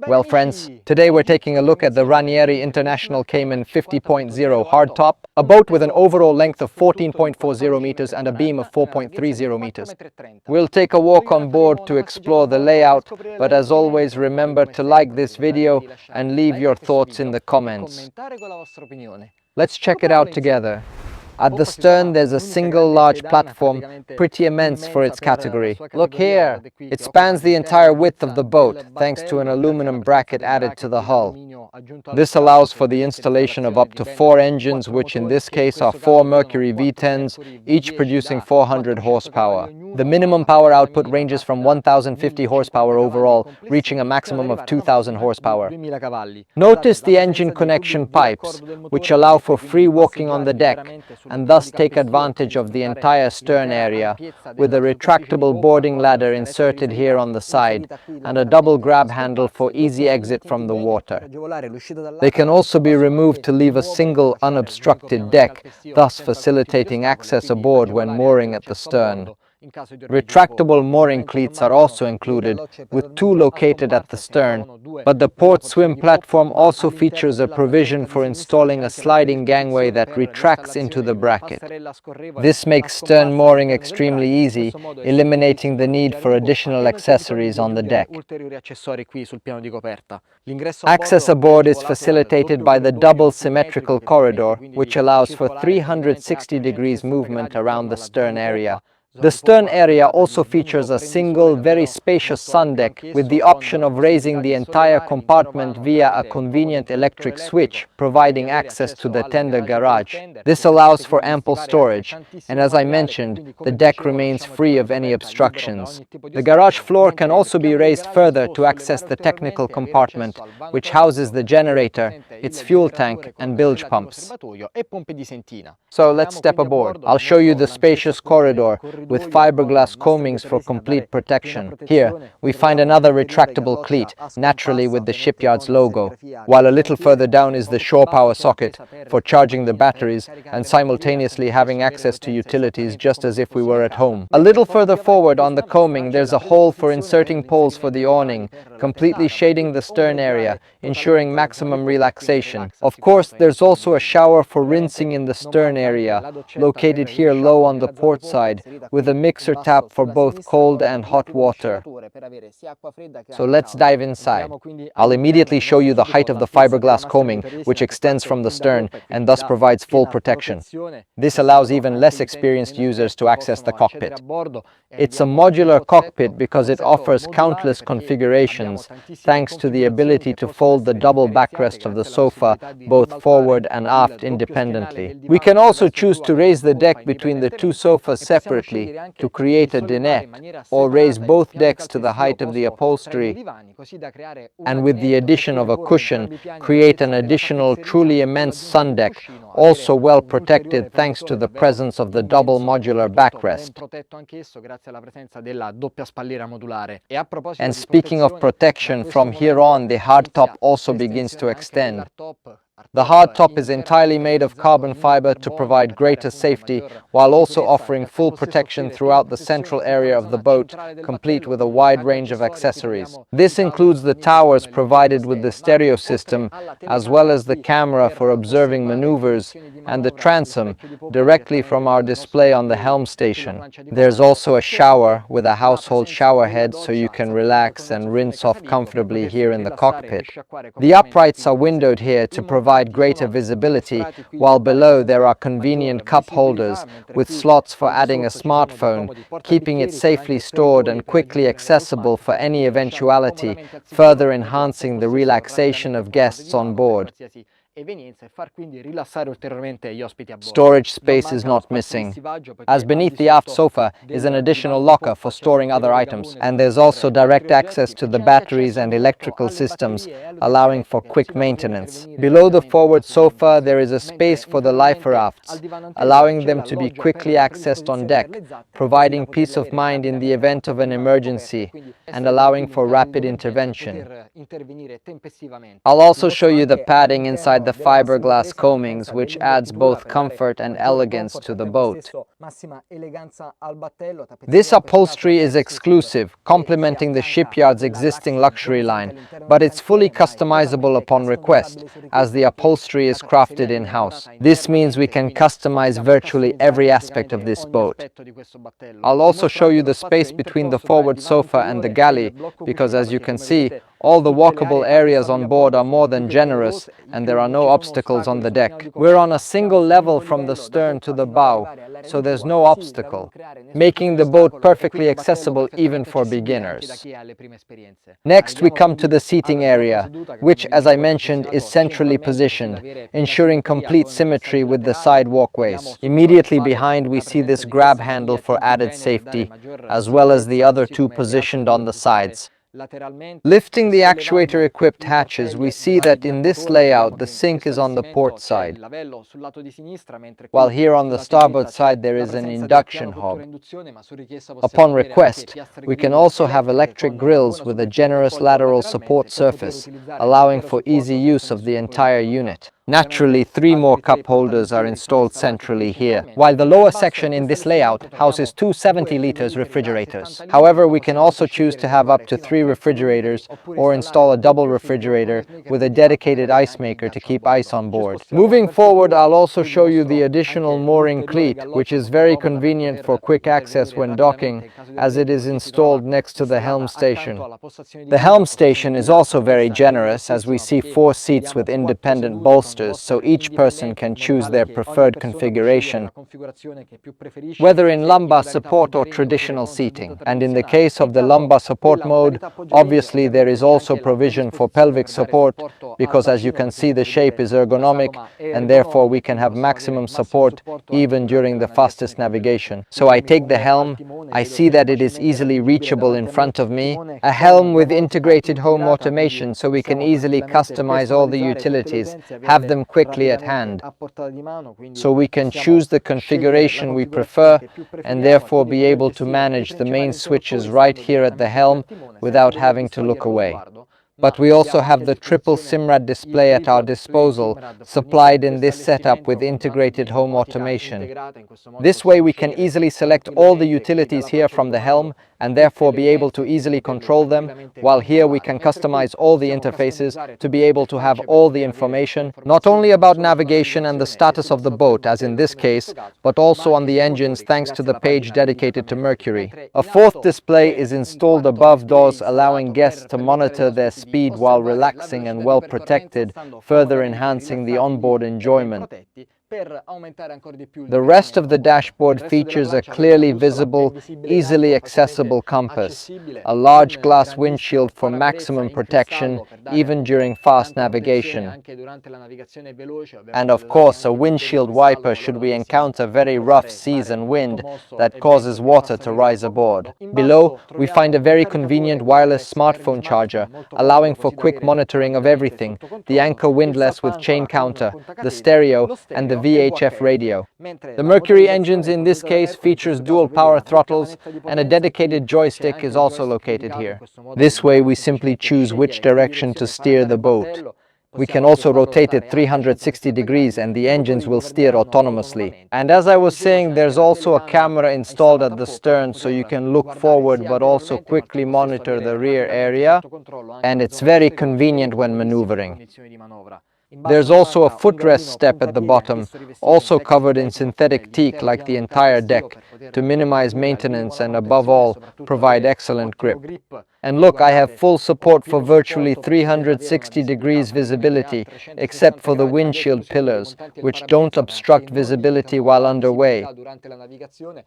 Well friends, today we're taking a look at the Ranieri International Cayman 50.0 hardtop, a boat with an overall length of 14.40 meters and a beam of 4.30 meters. We'll take a walk on board to explore the layout, but as always remember to like this video and leave your thoughts in the comments. Let's check it out together. At the stern there's a single large platform, pretty immense for its category. Look here! It spans the entire width of the boat, thanks to an aluminum bracket added to the hull. This allows for the installation of up to 4 engines, which in this case are 4 Mercury V10s, each producing 400 horsepower. The minimum power output ranges from 1050 horsepower overall, reaching a maximum of 2000 horsepower. Notice the engine connection pipes, which allow for free walking on the deck, and thus take advantage of the entire stern area, with a retractable boarding ladder inserted here on the side, and a double grab handle for easy exit from the water. They can also be removed to leave a single unobstructed deck, thus facilitating access aboard when mooring at the stern. Retractable mooring cleats are also included, with 2 located at the stern, but the port swim platform also features a provision for installing a sliding gangway that retracts into the bracket. This makes stern mooring extremely easy, eliminating the need for additional accessories on the deck. Access aboard is facilitated by the double symmetrical corridor, which allows for 360 degrees movement around the stern area. The stern area also features a single, very spacious sun deck with the option of raising the entire compartment via a convenient electric switch, providing access to the tender garage. This allows for ample storage, and as I mentioned, the deck remains free of any obstructions. The garage floor can also be raised further to access the technical compartment, which houses the generator, its fuel tank, and bilge pumps. So let's step aboard. I'll show you the spacious corridor, with fiberglass coamings for complete protection. Here, we find another retractable cleat, naturally with the shipyard's logo, while a little further down is the shore power socket for charging the batteries and simultaneously having access to utilities just as if we were at home. A little further forward on the coaming, there's a hole for inserting poles for the awning, completely shading the stern area, ensuring maximum relaxation. Of course, there's also a shower for rinsing in the stern area, located here low on the port side, with a mixer tap for both cold and hot water. So let's dive inside. I'll immediately show you the height of the fiberglass coaming, which extends from the stern and thus provides full protection. This allows even less experienced users to access the cockpit. It's a modular cockpit because it offers countless configurations, thanks to the ability to fold the double backrest of the sofa both forward and aft independently. We can also choose to raise the deck between the 2 sofas separately to create a dinette, or raise both decks to the height of the upholstery, and with the addition of a cushion, create an additional truly immense sun deck, also well protected thanks to the presence of the double modular backrest. And speaking of protection, from here on the hardtop also begins to extend. The hardtop is entirely made of carbon fiber to provide greater safety, while also offering full protection throughout the central area of the boat, complete with a wide range of accessories. This includes the towers provided with the stereo system, as well as the camera for observing maneuvers, and the transom, directly from our display on the helm station. There's also a shower with a household shower head so you can relax and rinse off comfortably here in the cockpit. The uprights are windowed here to provide greater visibility, while below there are convenient cup holders with slots for adding a smartphone, keeping it safely stored and quickly accessible for any eventuality, further enhancing the relaxation of guests on board. Storage space is not missing, as beneath the aft sofa is an additional locker for storing other items, and there's also direct access to the batteries and electrical systems, allowing for quick maintenance. Below the forward sofa there is a space for the life rafts, allowing them to be quickly accessed on deck, providing peace of mind in the event of an emergency, and allowing for rapid intervention. I'll also show you the padding inside the fiberglass coamings, which adds both comfort and elegance to the boat. This upholstery is exclusive, complementing the shipyard's existing luxury line, but it's fully customizable upon request, as the upholstery is crafted in-house. This means we can customize virtually every aspect of this boat. I'll also show you the space between the forward sofa and the galley, because as you can see, all the walkable areas on board are more than generous, and there are no obstacles on the deck. We're on a single level from the stern to the bow, so there's no obstacle, making the boat perfectly accessible even for beginners. Next, we come to the seating area, which, as I mentioned, is centrally positioned, ensuring complete symmetry with the side walkways. Immediately behind, we see this grab handle for added safety, as well as the other two positioned on the sides. Lifting the actuator-equipped hatches, we see that in this layout the sink is on the port side, while here on the starboard side there is an induction hob. Upon request, we can also have electric grills with a generous lateral support surface, allowing for easy use of the entire unit. Naturally, 3 more cup holders are installed centrally here, while the lower section in this layout houses 2 70-liter refrigerators. However, we can also choose to have up to 3 refrigerators or install a double refrigerator with a dedicated ice maker to keep ice on board. Moving forward, I'll also show you the additional mooring cleat, which is very convenient for quick access when docking, as it is installed next to the helm station. The helm station is also very generous, as we see 4 seats with independent bolsters, so each person can choose their preferred configuration, whether in lumbar support or traditional seating. And in the case of the lumbar support mode, obviously there is also provision for pelvic support, because as you can see the shape is ergonomic, and therefore we can have maximum support even during the fastest navigation. So I take the helm, I see that it is easily reachable in front of me, a helm with integrated home automation, so we can easily customize all the utilities, have them quickly at hand, so we can choose the configuration we prefer and therefore be able to manage the main switches right here at the helm without having to look away. But we also have the triple SIMRAD display at our disposal, supplied in this setup with integrated home automation. This way we can easily select all the utilities here from the helm and therefore be able to easily control them, while here we can customize all the interfaces to be able to have all the information, not only about navigation and the status of the boat, as in this case, but also on the engines thanks to the page dedicated to Mercury. A 4th display is installed above doors, allowing guests to monitor their speed while relaxing and well protected, further enhancing the onboard enjoyment. The rest of the dashboard features a clearly visible, easily accessible compass, a large glass windshield for maximum protection even during fast navigation, and of course a windshield wiper should we encounter very rough seas and wind that causes water to rise aboard. Below, we find a very convenient wireless smartphone charger, allowing for quick monitoring of everything, the anchor windlass with chain counter, the stereo, and the VHF radio. The Mercury engines in this case features dual power throttles, and a dedicated joystick is also located here. This way we simply choose which direction to steer the boat. We can also rotate it 360 degrees and the engines will steer autonomously. And as I was saying, there's also a camera installed at the stern, so you can look forward but also quickly monitor the rear area, and it's very convenient when maneuvering. There's also a footrest step at the bottom, also covered in synthetic teak like the entire deck, to minimize maintenance and above all, provide excellent grip. And look, I have full support for virtually 360 degrees visibility, except for the windshield pillars, which don't obstruct visibility while underway,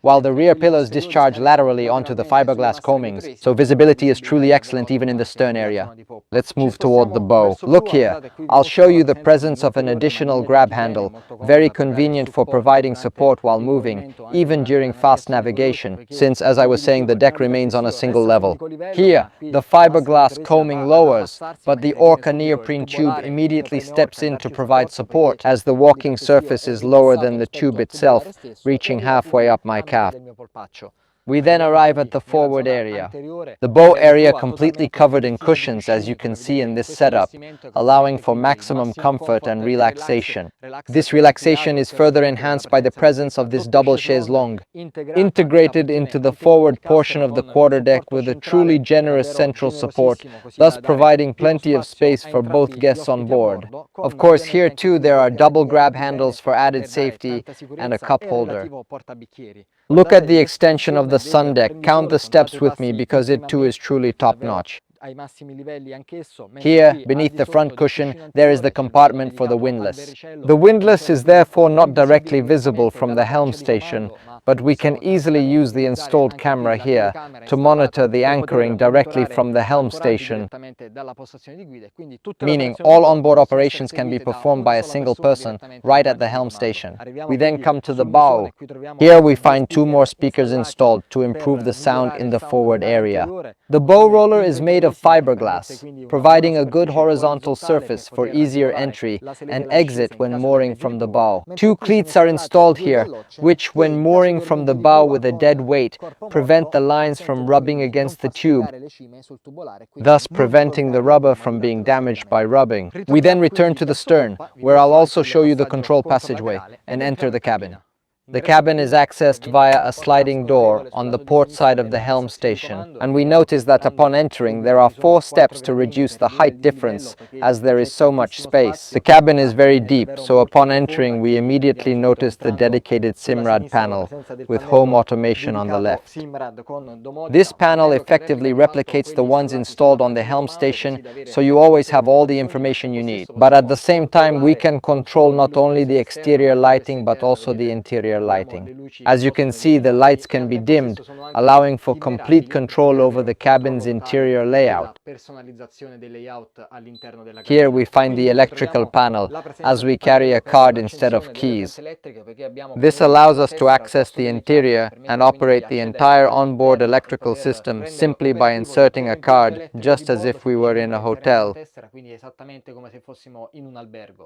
while the rear pillars discharge laterally onto the fiberglass coamings, so visibility is truly excellent even in the stern area. Let's move toward the bow. Look here, I'll show you the presence of an additional grab handle, very convenient for providing support while moving, even during fast navigation, since, as I was saying, the deck remains on a single level. Here, the fiberglass coaming lowers, but the Orca neoprene tube immediately steps in to provide support, as the walking surface is lower than the tube itself, reaching halfway up my calf. We then arrive at the forward area. The bow area completely covered in cushions, as you can see in this setup, allowing for maximum comfort and relaxation. This relaxation is further enhanced by the presence of this double chaise longue, integrated into the forward portion of the quarterdeck with a truly generous central support, thus providing plenty of space for both guests on board. Of course, here too there are double grab handles for added safety and a cup holder. Look at the extension of the sun deck. Count the steps with me because it too is truly top-notch. Here, beneath the front cushion, there is the compartment for the windlass. The windlass is therefore not directly visible from the helm station, but we can easily use the installed camera here to monitor the anchoring directly from the helm station, meaning all onboard operations can be performed by a single person right at the helm station. We then come to the bow. Here we find two more speakers installed to improve the sound in the forward area. The bow roller is made of fiberglass, providing a good horizontal surface for easier entry and exit when mooring from the bow. Two cleats are installed here, which, when mooring from the bow with a dead weight, prevent the lines from rubbing against the tube, thus preventing the rubber from being damaged by rubbing. We then return to the stern, where I'll also show you the control passageway, and enter the cabin. The cabin is accessed via a sliding door on the port side of the helm station, and we notice that upon entering there are 4 steps to reduce the height difference as there is so much space. The cabin is very deep, so upon entering we immediately notice the dedicated SIMRAD panel with home automation on the left. This panel effectively replicates the ones installed on the helm station, so you always have all the information you need. But at the same time we can control not only the exterior lighting but also the interior lighting. As you can see, the lights can be dimmed, allowing for complete control over the cabin's interior layout. Here we find the electrical panel, as we carry a card instead of keys. This allows us to access the interior and operate the entire onboard electrical system simply by inserting a card, just as if we were in a hotel.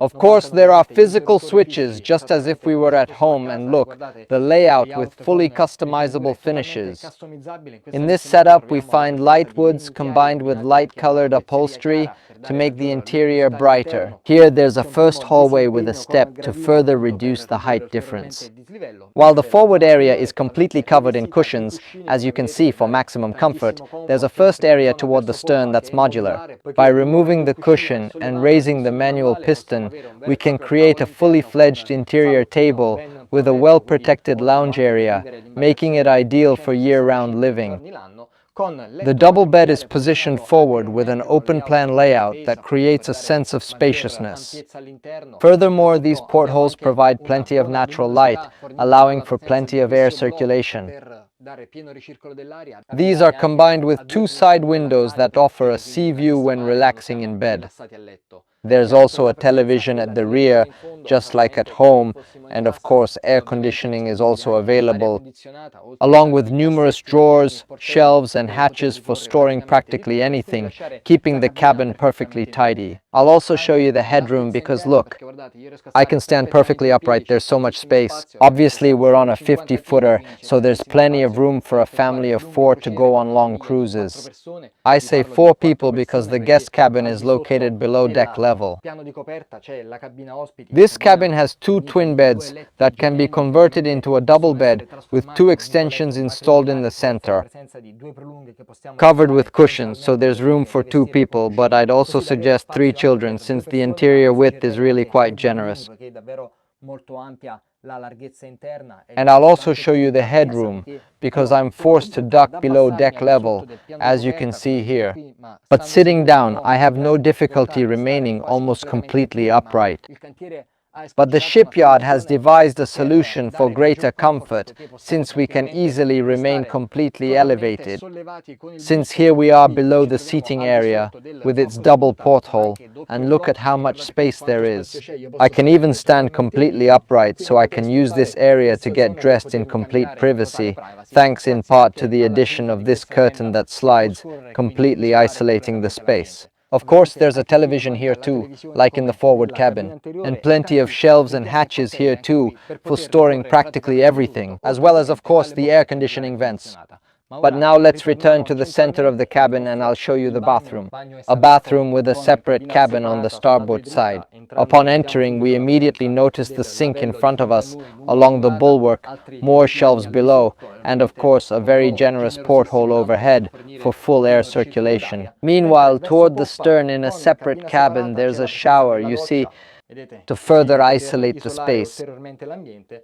Of course, there are physical switches, just as if we were at home, and look, the layout with fully customizable finishes. In this setup we find light woods combined with light-colored upholstery to make the interior brighter. Here there's a first hallway with a step to further reduce the height difference. While the forward area is completely covered in cushions, as you can see for maximum comfort, there's a first area toward the stern that's modular. By removing the cushion and raising the manual piston, we can create a fully fledged interior table with a well-protected lounge area, making it ideal for year-round living. The double bed is positioned forward with an open-plan layout that creates a sense of spaciousness. Furthermore, these portholes provide plenty of natural light, allowing for plenty of air circulation. These are combined with 2 side windows that offer a sea view when relaxing in bed. There's also a television at the rear, just like at home, and of course air conditioning is also available, along with numerous drawers, shelves and hatches for storing practically anything, keeping the cabin perfectly tidy. I'll also show you the headroom because look, I can stand perfectly upright, there's so much space. Obviously we're on a 50-footer, so there's plenty of room for a family of 4 to go on long cruises. I say 4 people because the guest cabin is located below deck level. This cabin has 2 twin beds that can be converted into a double bed with 2 extensions installed in the center, covered with cushions, so there's room for 2 people, but I'd also suggest 3 children since the interior width is really quite generous. And I'll also show you the headroom, because I'm forced to duck below deck level, as you can see here. But sitting down, I have no difficulty remaining almost completely upright. But the shipyard has devised a solution for greater comfort, since we can easily remain completely elevated. Since here we are below the seating area, with its double porthole, and look at how much space there is. I can even stand completely upright, so I can use this area to get dressed in complete privacy, thanks in part to the addition of this curtain that slides, completely isolating the space. Of course, there's a television here too, like in the forward cabin, and plenty of shelves and hatches here too, for storing practically everything, as well as of course the air conditioning vents. But now let's return to the center of the cabin and I'll show you the bathroom. A bathroom with a separate cabin on the starboard side. Upon entering, we immediately notice the sink in front of us, along the bulwark, more shelves below, and of course a very generous porthole overhead for full air circulation. Meanwhile, toward the stern in a separate cabin, there's a shower, you see, to further isolate the space.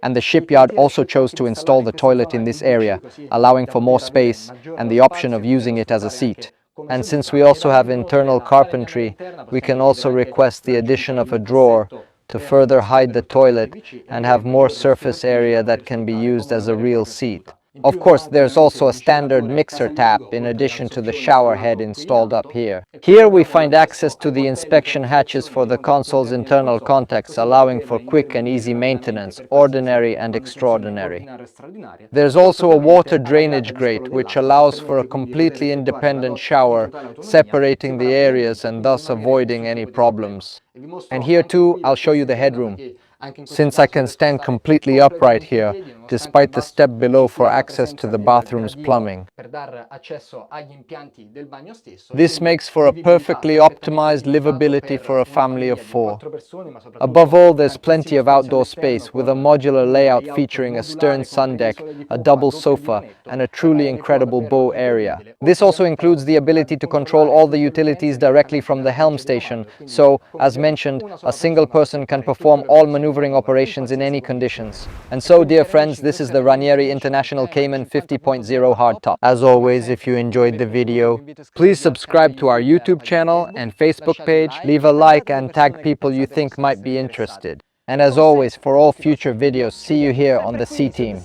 And the shipyard also chose to install the toilet in this area, allowing for more space and the option of using it as a seat. And since we also have internal carpentry, we can also request the addition of a drawer to further hide the toilet and have more surface area that can be used as a real seat. Of course, there's also a standard mixer tap in addition to the shower head installed up here. Here we find access to the inspection hatches for the console's internal contacts, allowing for quick and easy maintenance, ordinary and extraordinary. There's also a water drainage grate, which allows for a completely independent shower, separating the areas and thus avoiding any problems. And here too, I'll show you the headroom. Since I can stand completely upright here, despite the step below for access to the bathroom's plumbing. This makes for a perfectly optimized livability for a family of 4. Above all, there's plenty of outdoor space with a modular layout featuring a stern sun deck, a double sofa, and a truly incredible bow area. This also includes the ability to control all the utilities directly from the helm station, so, as mentioned, a single person can perform all maneuvering operations in any conditions. And so, dear friends, this is the Ranieri International Cayman 50.0 hardtop. As always, if you enjoyed the video, please subscribe to our YouTube channel and Facebook page, leave a like and tag people you think might be interested. And as always, for all future videos, see you here on the C Team.